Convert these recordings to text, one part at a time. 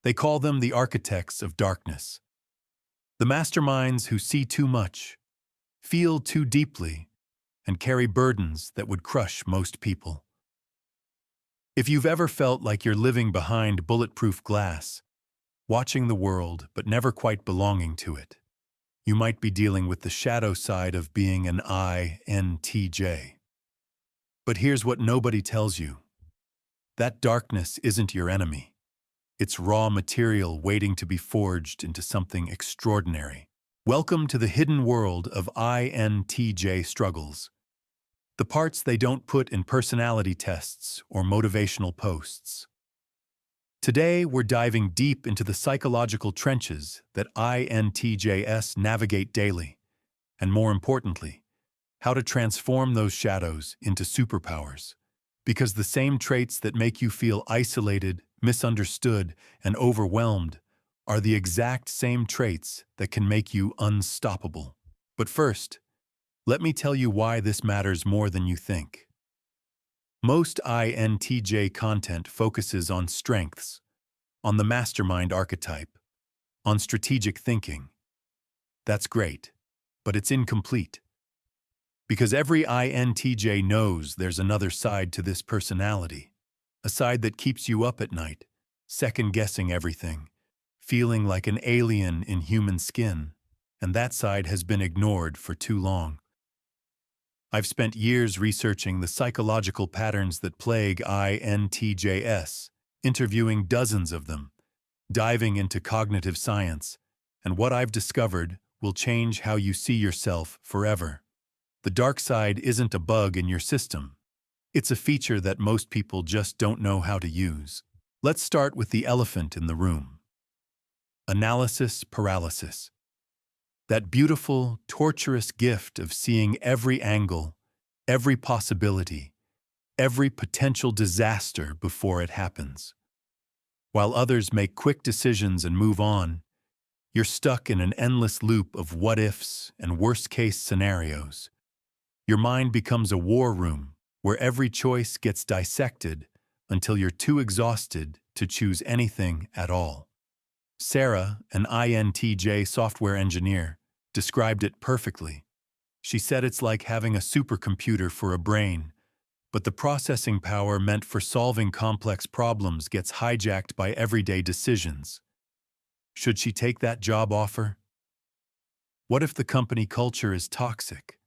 They call them the architects of darkness. The masterminds who see too much, feel too deeply, and carry burdens that would crush most people. If you've ever felt like you're living behind bulletproof glass, watching the world but never quite belonging to it, you might be dealing with the shadow side of being an INTJ. But here's what nobody tells you. That darkness isn't your enemy. It's raw material waiting to be forged into something extraordinary. Welcome to the hidden world of INTJ struggles. The parts they don't put in personality tests or motivational posts. Today, we're diving deep into the psychological trenches that INTJs navigate daily, and more importantly, how to transform those shadows into superpowers. Because the same traits that make you feel isolated, misunderstood, and overwhelmed are the exact same traits that can make you unstoppable. But first, let me tell you why this matters more than you think. Most INTJ content focuses on strengths, on the mastermind archetype, on strategic thinking. That's great, but it's incomplete. Because every INTJ knows there's another side to this personality, a side that keeps you up at night, second-guessing everything, feeling like an alien in human skin, and that side has been ignored for too long. I've spent years researching the psychological patterns that plague INTJs, interviewing dozens of them, diving into cognitive science, and what I've discovered will change how you see yourself forever. The dark side isn't a bug in your system. It's a feature that most people just don't know how to use. Let's start with the elephant in the room. Analysis paralysis. That beautiful, torturous gift of seeing every angle, every possibility, every potential disaster before it happens. While others make quick decisions and move on, you're stuck in an endless loop of what-ifs and worst-case scenarios. Your mind becomes a war room where every choice gets dissected until you're too exhausted to choose anything at all. Sarah, an INTJ software engineer, described it perfectly. She said it's like having a supercomputer for a brain, but the processing power meant for solving complex problems gets hijacked by everyday decisions. Should she take that job offer? What if the company culture is toxic?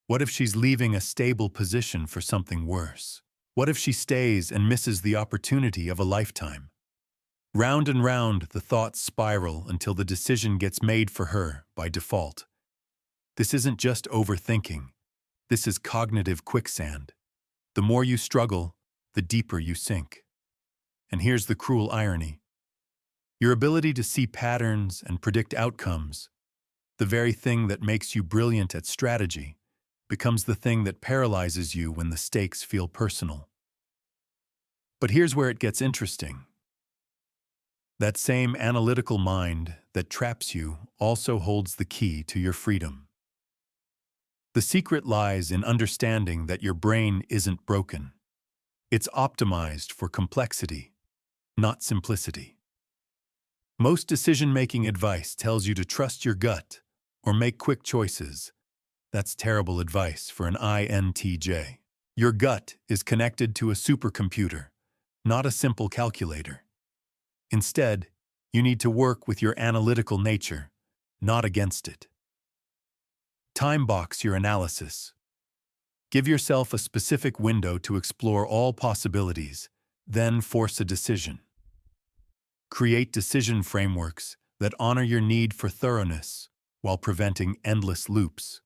What if she's leaving a stable position for something worse? What if she stays and misses the opportunity of a lifetime? Round and round the thoughts spiral until the decision gets made for her by default. This isn't just overthinking. This is cognitive quicksand. The more you struggle, the deeper you sink. And here's the cruel irony. Your ability to see patterns and predict outcomes, the very thing that makes you brilliant at strategy, becomes the thing that paralyzes you when the stakes feel personal. But here's where it gets interesting. That same analytical mind that traps you also holds the key to your freedom. The secret lies in understanding that your brain isn't broken. It's optimized for complexity, not simplicity. Most decision-making advice tells you to trust your gut or make quick choices. That's terrible advice for an INTJ. Your gut is connected to a supercomputer, not a simple calculator. Instead, you need to work with your analytical nature, not against it. Time box your analysis. Give yourself a specific window to explore all possibilities, then force a decision. Create decision frameworks that honor your need for thoroughness while preventing endless loops.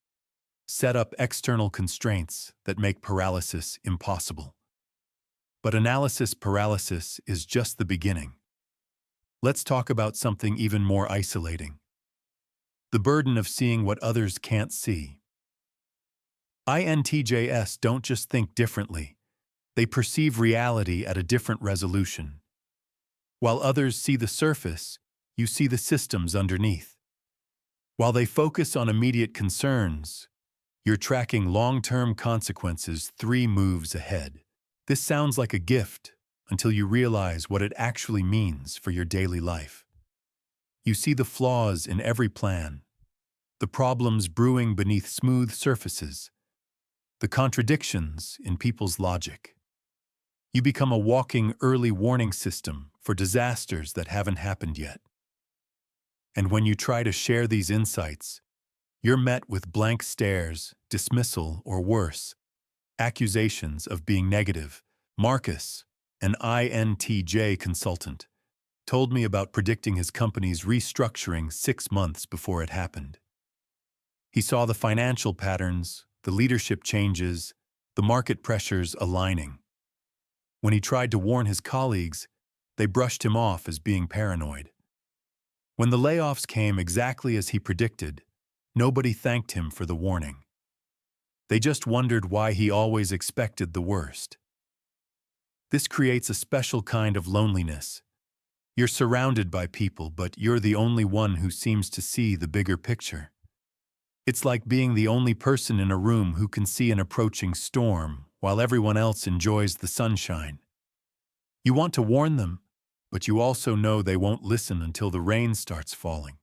Set up external constraints that make paralysis impossible. But analysis paralysis is just the beginning. Let's talk about something even more isolating. The burden of seeing what others can't see. INTJs don't just think differently, they perceive reality at a different resolution. While others see the surface, you see the systems underneath. While they focus on immediate concerns, you're tracking long-term consequences 3 moves ahead. This sounds like a gift, until you realize what it actually means for your daily life. You see the flaws in every plan, the problems brewing beneath smooth surfaces, the contradictions in people's logic. You become a walking early warning system for disasters that haven't happened yet. And when you try to share these insights, you're met with blank stares, dismissal, or worse, accusations of being negative. Marcus, an INTJ consultant, told me about predicting his company's restructuring 6 months before it happened. He saw the financial patterns, the leadership changes, the market pressures aligning. When he tried to warn his colleagues, they brushed him off as being paranoid. When the layoffs came exactly as he predicted, nobody thanked him for the warning. They just wondered why he always expected the worst. This creates a special kind of loneliness. You're surrounded by people, but you're the only one who seems to see the bigger picture. It's like being the only person in a room who can see an approaching storm while everyone else enjoys the sunshine. You want to warn them, but you also know they won't listen until the rain starts falling.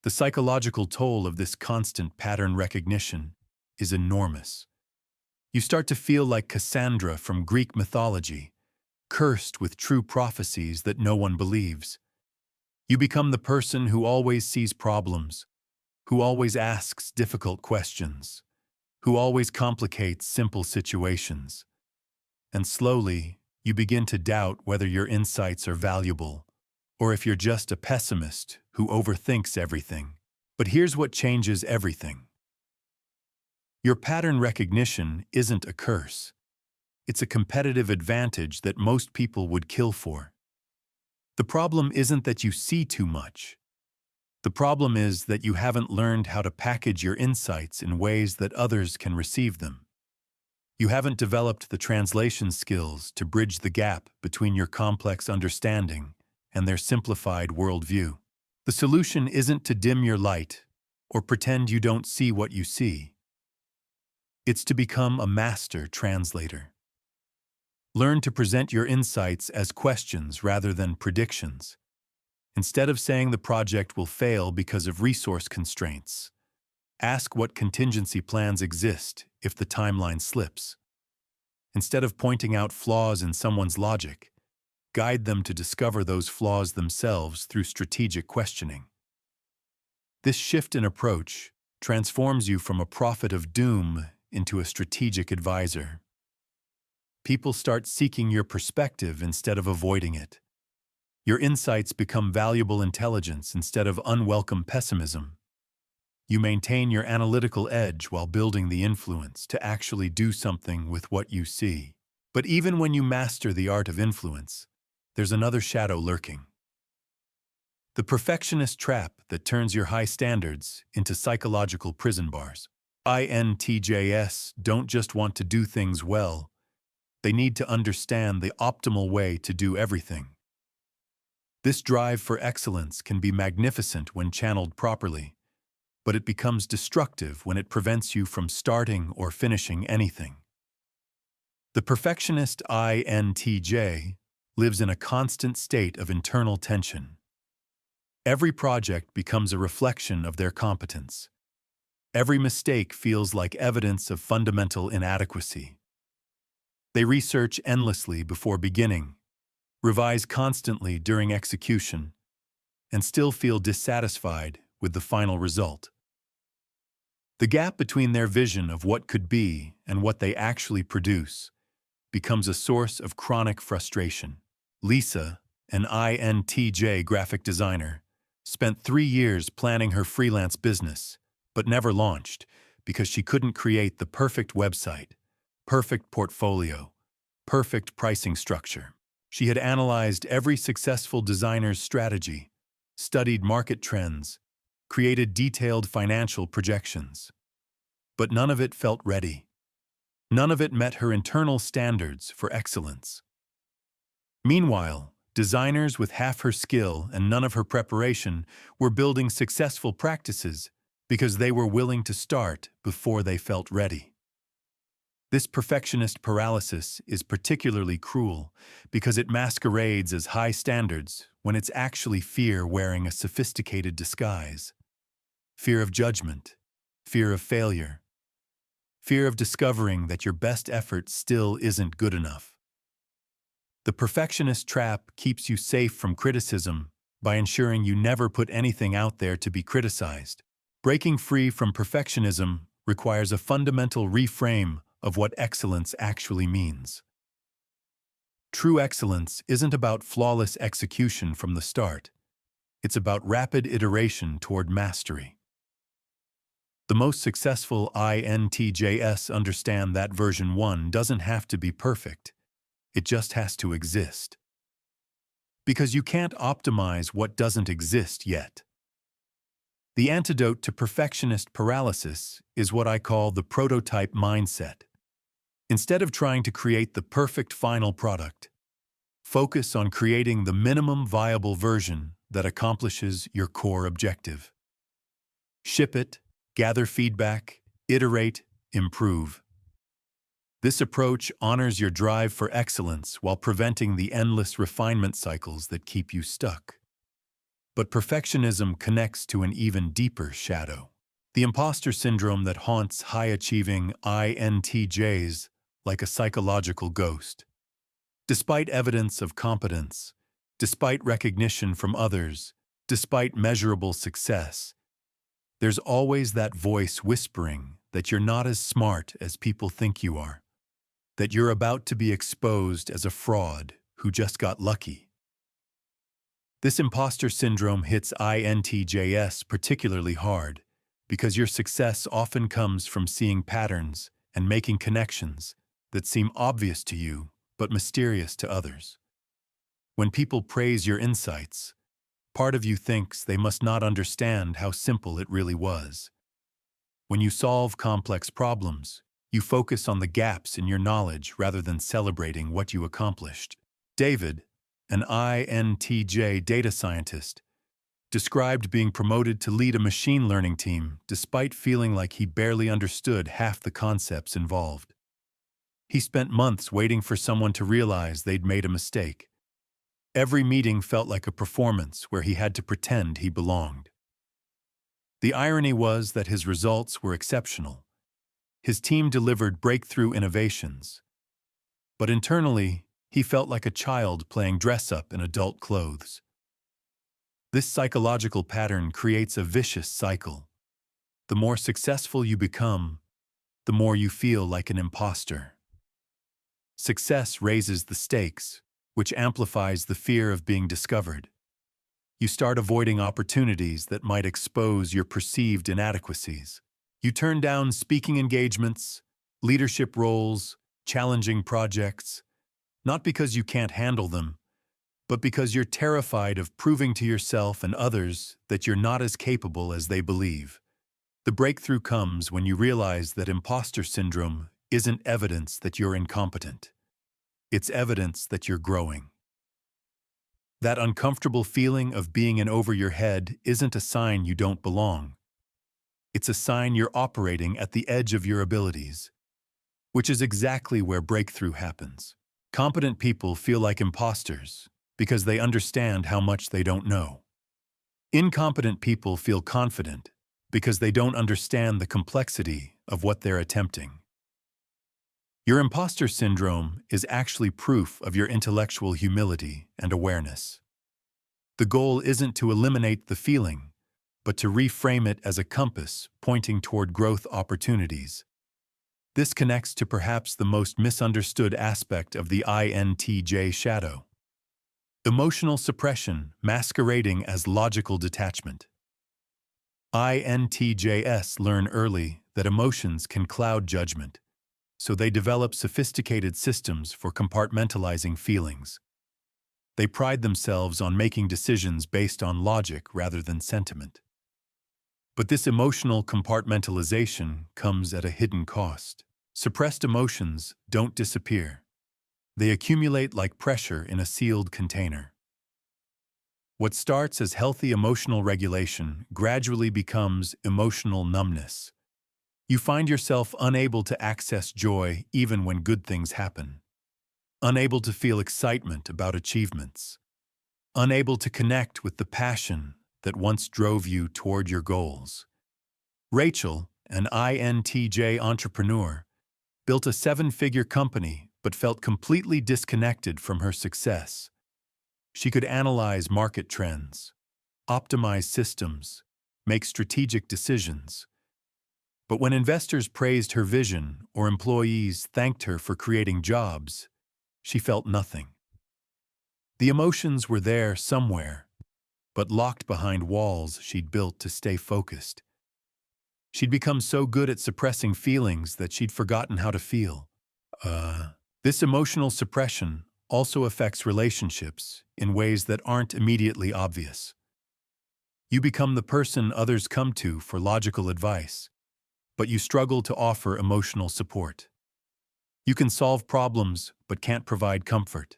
The psychological toll of this constant pattern recognition is enormous. You start to feel like Cassandra from Greek mythology, cursed with true prophecies that no one believes. You become the person who always sees problems, who always asks difficult questions, who always complicates simple situations. And slowly, you begin to doubt whether your insights are valuable, or if you're just a pessimist who overthinks everything. But here's what changes everything. Your pattern recognition isn't a curse. It's a competitive advantage that most people would kill for. The problem isn't that you see too much. The problem is that you haven't learned how to package your insights in ways that others can receive them. You haven't developed the translation skills to bridge the gap between your complex understanding and their simplified worldview. The solution isn't to dim your light or pretend you don't see what you see. It's to become a master translator. Learn to present your insights as questions rather than predictions. Instead of saying the project will fail because of resource constraints, ask what contingency plans exist if the timeline slips. Instead of pointing out flaws in someone's logic, guide them to discover those flaws themselves through strategic questioning. This shift in approach transforms you from a prophet of doom into a strategic advisor. People start seeking your perspective instead of avoiding it. Your insights become valuable intelligence instead of unwelcome pessimism. You maintain your analytical edge while building the influence to actually do something with what you see. But even when you master the art of influence, there's another shadow lurking. The perfectionist trap that turns your high standards into psychological prison bars. INTJs don't just want to do things well, they need to understand the optimal way to do everything. This drive for excellence can be magnificent when channeled properly, but it becomes destructive when it prevents you from starting or finishing anything. The perfectionist INTJ lives in a constant state of internal tension. Every project becomes a reflection of their competence. Every mistake feels like evidence of fundamental inadequacy. They research endlessly before beginning, revise constantly during execution, and still feel dissatisfied with the final result. The gap between their vision of what could be and what they actually produce becomes a source of chronic frustration. Lisa, an INTJ graphic designer, spent 3 years planning her freelance business, but never launched because she couldn't create the perfect website, perfect portfolio, perfect pricing structure. She had analyzed every successful designer's strategy, studied market trends, created detailed financial projections. But none of it felt ready. None of it met her internal standards for excellence. Meanwhile, designers with half her skill and none of her preparation were building successful practices because they were willing to start before they felt ready. This perfectionist paralysis is particularly cruel because it masquerades as high standards when it's actually fear wearing a sophisticated disguise. Fear of judgment, fear of failure, fear of discovering that your best effort still isn't good enough. The perfectionist trap keeps you safe from criticism by ensuring you never put anything out there to be criticized. Breaking free from perfectionism requires a fundamental reframe of what excellence actually means. True excellence isn't about flawless execution from the start. It's about rapid iteration toward mastery. The most successful INTJs understand that version 1 doesn't have to be perfect. It just has to exist. Because you can't optimize what doesn't exist yet. The antidote to perfectionist paralysis is what I call the prototype mindset. Instead of trying to create the perfect final product, focus on creating the minimum viable version that accomplishes your core objective. Ship it, gather feedback, iterate, improve. This approach honors your drive for excellence while preventing the endless refinement cycles that keep you stuck. But perfectionism connects to an even deeper shadow. The impostor syndrome that haunts high-achieving INTJs like a psychological ghost. Despite evidence of competence, despite recognition from others, despite measurable success, there's always that voice whispering that you're not as smart as people think you are, that you're about to be exposed as a fraud who just got lucky. This imposter syndrome hits INTJs particularly hard because your success often comes from seeing patterns and making connections that seem obvious to you but mysterious to others. When people praise your insights, part of you thinks they must not understand how simple it really was. When you solve complex problems, you focus on the gaps in your knowledge rather than celebrating what you accomplished. David, an INTJ data scientist, described being promoted to lead a machine learning team despite feeling like he barely understood half the concepts involved. He spent months waiting for someone to realize they'd made a mistake. Every meeting felt like a performance where he had to pretend he belonged. The irony was that his results were exceptional. His team delivered breakthrough innovations. But internally, he felt like a child playing dress-up in adult clothes. This psychological pattern creates a vicious cycle. The more successful you become, the more you feel like an imposter. Success raises the stakes, which amplifies the fear of being discovered. You start avoiding opportunities that might expose your perceived inadequacies. You turn down speaking engagements, leadership roles, challenging projects, not because you can't handle them, but because you're terrified of proving to yourself and others that you're not as capable as they believe. The breakthrough comes when you realize that imposter syndrome isn't evidence that you're incompetent. It's evidence that you're growing. That uncomfortable feeling of being in over your head isn't a sign you don't belong. It's a sign you're operating at the edge of your abilities, which is exactly where breakthrough happens. Competent people feel like imposters because they understand how much they don't know. Incompetent people feel confident because they don't understand the complexity of what they're attempting. Your imposter syndrome is actually proof of your intellectual humility and awareness. The goal isn't to eliminate the feeling, but to reframe it as a compass pointing toward growth opportunities. This connects to perhaps the most misunderstood aspect of the INTJ shadow: emotional suppression masquerading as logical detachment. INTJs learn early that emotions can cloud judgment, so they develop sophisticated systems for compartmentalizing feelings. They pride themselves on making decisions based on logic rather than sentiment. But this emotional compartmentalization comes at a hidden cost. Suppressed emotions don't disappear. They accumulate like pressure in a sealed container. What starts as healthy emotional regulation gradually becomes emotional numbness. You find yourself unable to access joy even when good things happen, unable to feel excitement about achievements, unable to connect with the passion that once drove you toward your goals. Rachel, an INTJ entrepreneur, built a 7-figure company but felt completely disconnected from her success. She could analyze market trends, optimize systems, make strategic decisions. But when investors praised her vision or employees thanked her for creating jobs, she felt nothing. The emotions were there somewhere, but locked behind walls she'd built to stay focused. She'd become so good at suppressing feelings that she'd forgotten how to feel. This emotional suppression also affects relationships in ways that aren't immediately obvious. You become the person others come to for logical advice, but you struggle to offer emotional support. You can solve problems but can't provide comfort.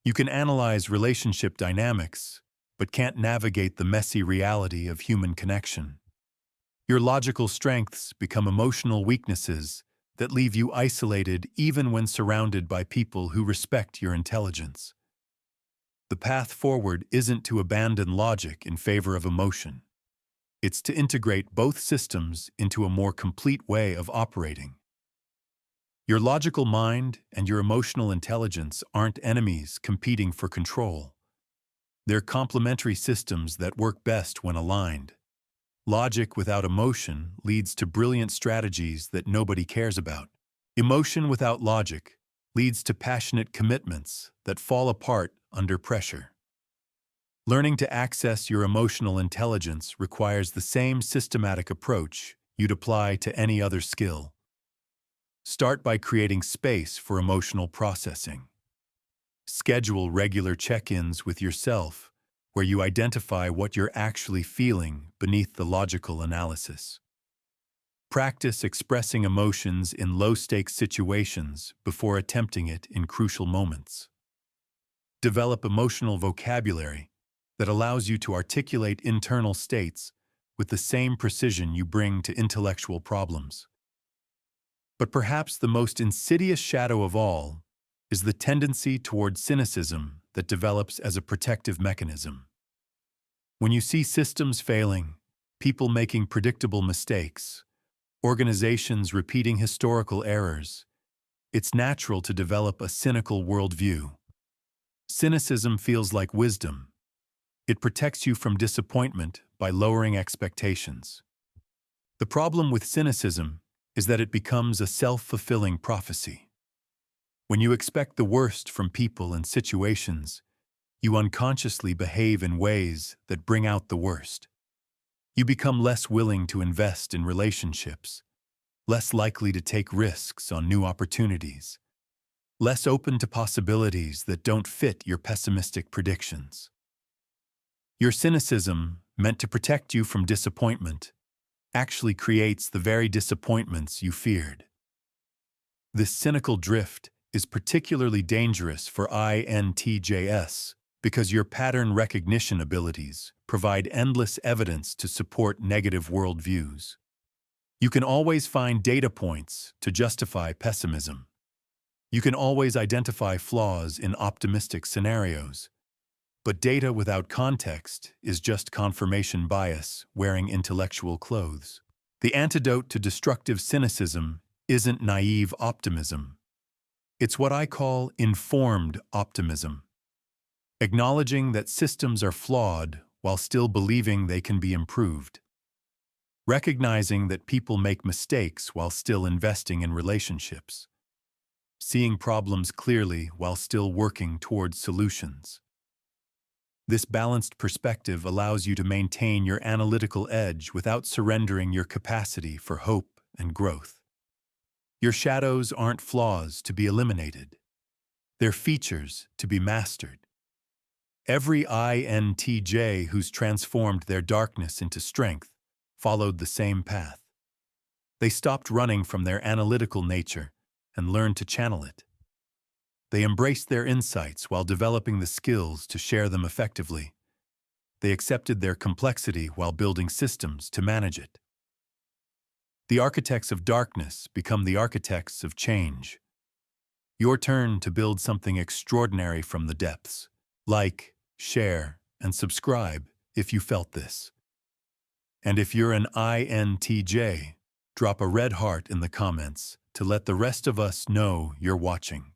You can analyze relationship dynamics but can't navigate the messy reality of human connection. Your logical strengths become emotional weaknesses that leave you isolated even when surrounded by people who respect your intelligence. The path forward isn't to abandon logic in favor of emotion. It's to integrate both systems into a more complete way of operating. Your logical mind and your emotional intelligence aren't enemies competing for control. They're complementary systems that work best when aligned. Logic without emotion leads to brilliant strategies that nobody cares about. Emotion without logic leads to passionate commitments that fall apart under pressure. Learning to access your emotional intelligence requires the same systematic approach you'd apply to any other skill. Start by creating space for emotional processing. Schedule regular check-ins with yourself where you identify what you're actually feeling beneath the logical analysis. Practice expressing emotions in low-stakes situations before attempting it in crucial moments. Develop emotional vocabulary that allows you to articulate internal states with the same precision you bring to intellectual problems. But perhaps the most insidious shadow of all is the tendency toward cynicism that develops as a protective mechanism. When you see systems failing, people making predictable mistakes, organizations repeating historical errors, it's natural to develop a cynical worldview. Cynicism feels like wisdom. It protects you from disappointment by lowering expectations. The problem with cynicism is that it becomes a self-fulfilling prophecy. When you expect the worst from people and situations, you unconsciously behave in ways that bring out the worst. You become less willing to invest in relationships, less likely to take risks on new opportunities, less open to possibilities that don't fit your pessimistic predictions. Your cynicism, meant to protect you from disappointment, actually creates the very disappointments you feared. This cynical drift is particularly dangerous for INTJs because your pattern recognition abilities provide endless evidence to support negative worldviews. You can always find data points to justify pessimism. You can always identify flaws in optimistic scenarios. But data without context is just confirmation bias wearing intellectual clothes. The antidote to destructive cynicism isn't naive optimism. It's what I call informed optimism. Acknowledging that systems are flawed while still believing they can be improved. Recognizing that people make mistakes while still investing in relationships. Seeing problems clearly while still working towards solutions. This balanced perspective allows you to maintain your analytical edge without surrendering your capacity for hope and growth. Your shadows aren't flaws to be eliminated. They're features to be mastered. Every INTJ who's transformed their darkness into strength followed the same path. They stopped running from their analytical nature and learned to channel it. They embraced their insights while developing the skills to share them effectively. They accepted their complexity while building systems to manage it. The architects of darkness become the architects of change. Your turn to build something extraordinary from the depths. Like, share, and subscribe if you felt this. And if you're an INTJ, drop a red heart in the comments to let the rest of us know you're watching.